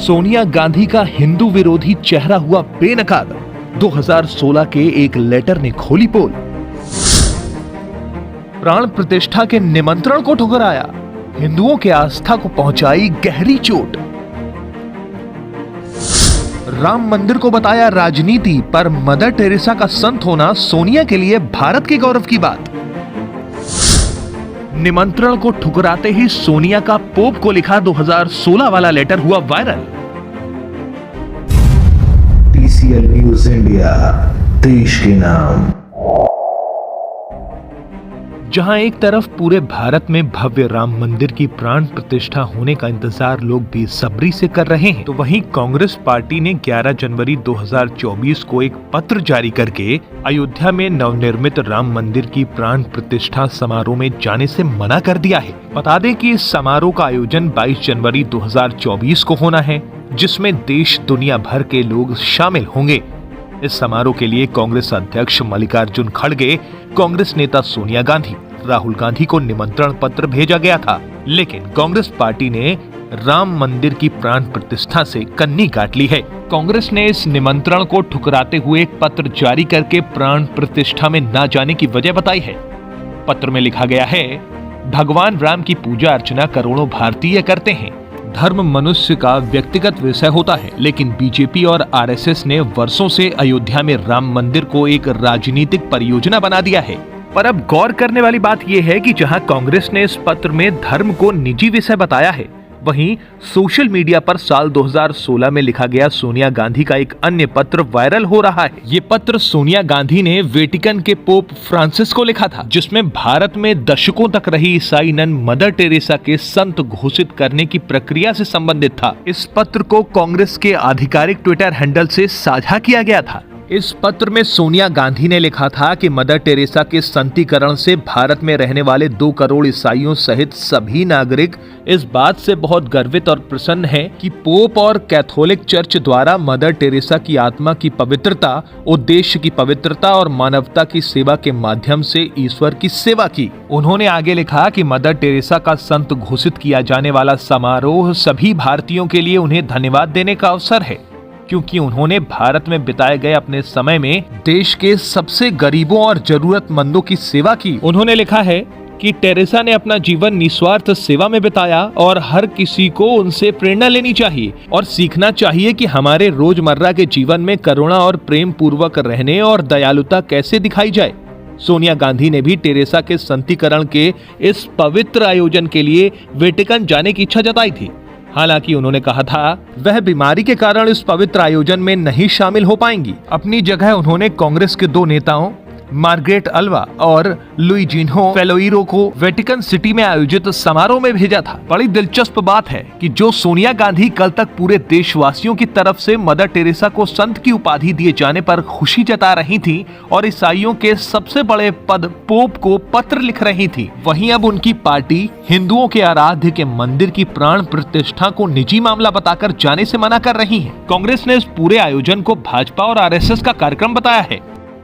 सोनिया गांधी का हिंदू विरोधी चेहरा हुआ बेनकाब। 2016 के एक लेटर ने खोली पोल। प्राण प्रतिष्ठा के निमंत्रण को ठुकराया। हिंदुओं के आस्था को पहुंचाई गहरी चोट। राम मंदिर को बताया राजनीति, पर मदर टेरेसा का संत होना सोनिया के लिए भारत के गौरव की बात। निमंत्रण को ठुकराते ही सोनिया का पोप को लिखा 2016 वाला लेटर हुआ वायरल। TCL न्यूज़ इंडिया, देश के नाम। जहां एक तरफ पूरे भारत में भव्य राम मंदिर की प्राण प्रतिष्ठा होने का इंतजार लोग बेसब्री से कर रहे हैं, तो वहीं कांग्रेस पार्टी ने 11 जनवरी 2024 को एक पत्र जारी करके अयोध्या में नवनिर्मित राम मंदिर की प्राण प्रतिष्ठा समारोह में जाने से मना कर दिया है। बता दें कि इस समारोह का आयोजन 22 जनवरी 2024 को होना है, जिसमें देश दुनिया भर के लोग शामिल होंगे। इस समारोह के लिए कांग्रेस अध्यक्ष मल्लिकार्जुन खड़गे, कांग्रेस नेता सोनिया गांधी, राहुल गांधी को निमंत्रण पत्र भेजा गया था, लेकिन कांग्रेस पार्टी ने राम मंदिर की प्राण प्रतिष्ठा से कन्नी काट ली है। कांग्रेस ने इस निमंत्रण को ठुकराते हुए एक पत्र जारी करके प्राण प्रतिष्ठा में न जाने की वजह बताई है। पत्र में लिखा गया है, भगवान राम की पूजा अर्चना करोड़ों भारतीय करते हैं। धर्म मनुष्य का व्यक्तिगत विषय होता है, लेकिन बीजेपी और आरएसएस ने वर्षों से अयोध्या में राम मंदिर को एक राजनीतिक परियोजना बना दिया है। पर अब गौर करने वाली बात यह है कि जहां कांग्रेस ने इस पत्र में धर्म को निजी विषय बताया है, वहीं सोशल मीडिया पर साल 2016 में लिखा गया सोनिया गांधी का एक अन्य पत्र वायरल हो रहा है। ये पत्र सोनिया गांधी ने वेटिकन के पोप फ्रांसिस को लिखा था, जिसमें भारत में दशकों तक रही ईसाई नन मदर टेरेसा के संत घोषित करने की प्रक्रिया से संबंधित था। इस पत्र को कांग्रेस के आधिकारिक ट्विटर हैंडल से साझा किया गया था। इस पत्र में सोनिया गांधी ने लिखा था कि मदर टेरेसा के संतीकरण से भारत में रहने वाले 2 करोड़ ईसाइयों सहित सभी नागरिक इस बात से बहुत गर्वित और प्रसन्न हैं कि पोप और कैथोलिक चर्च द्वारा मदर टेरेसा की आत्मा की पवित्रता, उद्देश्य की पवित्रता और मानवता की सेवा के माध्यम से ईश्वर की सेवा की। उन्होंने आगे लिखा कि मदर टेरेसा का संत घोषित किया जाने वाला समारोह सभी भारतीयों के लिए उन्हें धन्यवाद देने का अवसर है, क्योंकि उन्होंने भारत में बिताए गए अपने समय में देश के सबसे गरीबों और जरूरतमंदों की सेवा की। उन्होंने लिखा है कि टेरेसा ने अपना जीवन निस्वार्थ सेवा में बिताया और हर किसी को उनसे प्रेरणा लेनी चाहिए और सीखना चाहिए कि हमारे रोजमर्रा के जीवन में करुणा और प्रेम पूर्वक रहने और दयालुता कैसे दिखाई जाए। सोनिया गांधी ने भी टेरेसा के संतीकरण के इस पवित्र आयोजन के लिए वेटिकन जाने की इच्छा जताई थी। हालांकि उन्होंने कहा था वह बीमारी के कारण इस पवित्र आयोजन में नहीं शामिल हो पाएंगी। अपनी जगह उन्होंने कांग्रेस के 2 नेताओं मार्गरेट अल्वा और लुइजिन्हो फेलोइरो को वेटिकन सिटी में आयोजित समारोह में भेजा था। बड़ी दिलचस्प बात है कि जो सोनिया गांधी कल तक पूरे देशवासियों की तरफ से मदर टेरेसा को संत की उपाधि दिए जाने पर खुशी जता रही थी और ईसाइयों के सबसे बड़े पद पोप को पत्र लिख रही थी, वहीं अब उनकी पार्टी हिंदुओं के आराध्य के मंदिर की प्राण प्रतिष्ठा को निजी मामला बताकर जाने से मना कर रही है। कांग्रेस ने इस पूरे आयोजन को भाजपा और आरएसएस का कार्यक्रम बताया है।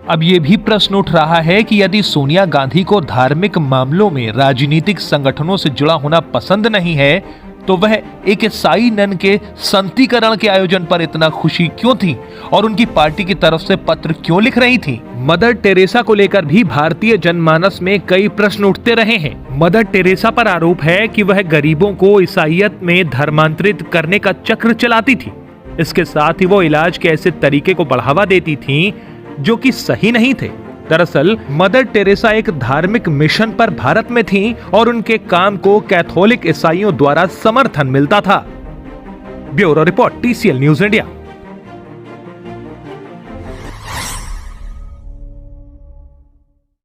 अब ये भी प्रश्न उठ रहा है कि यदि सोनिया गांधी को धार्मिक मामलों में राजनीतिक संगठनों से जुड़ा होना पसंद नहीं है, तो वह एक ईसाई नन के संतीकरण के आयोजन पर इतना खुशी क्यों थी और उनकी पार्टी की तरफ से पत्र क्यों लिख रही थी। मदर टेरेसा को लेकर भी भारतीय जनमानस में कई प्रश्न उठते रहे हैं। मदर टेरेसा पर आरोप है कि वह गरीबों को ईसाईयत में धर्मांतरित करने का चक्र चलाती थी। इसके साथ ही वो इलाज के ऐसे तरीके को बढ़ावा देती थी जो कि सही नहीं थे। दरअसल मदर टेरेसा एक धार्मिक मिशन पर भारत में थीं और उनके काम को कैथोलिक ईसाइयों द्वारा समर्थन मिलता था। Bureau report, TCL news India.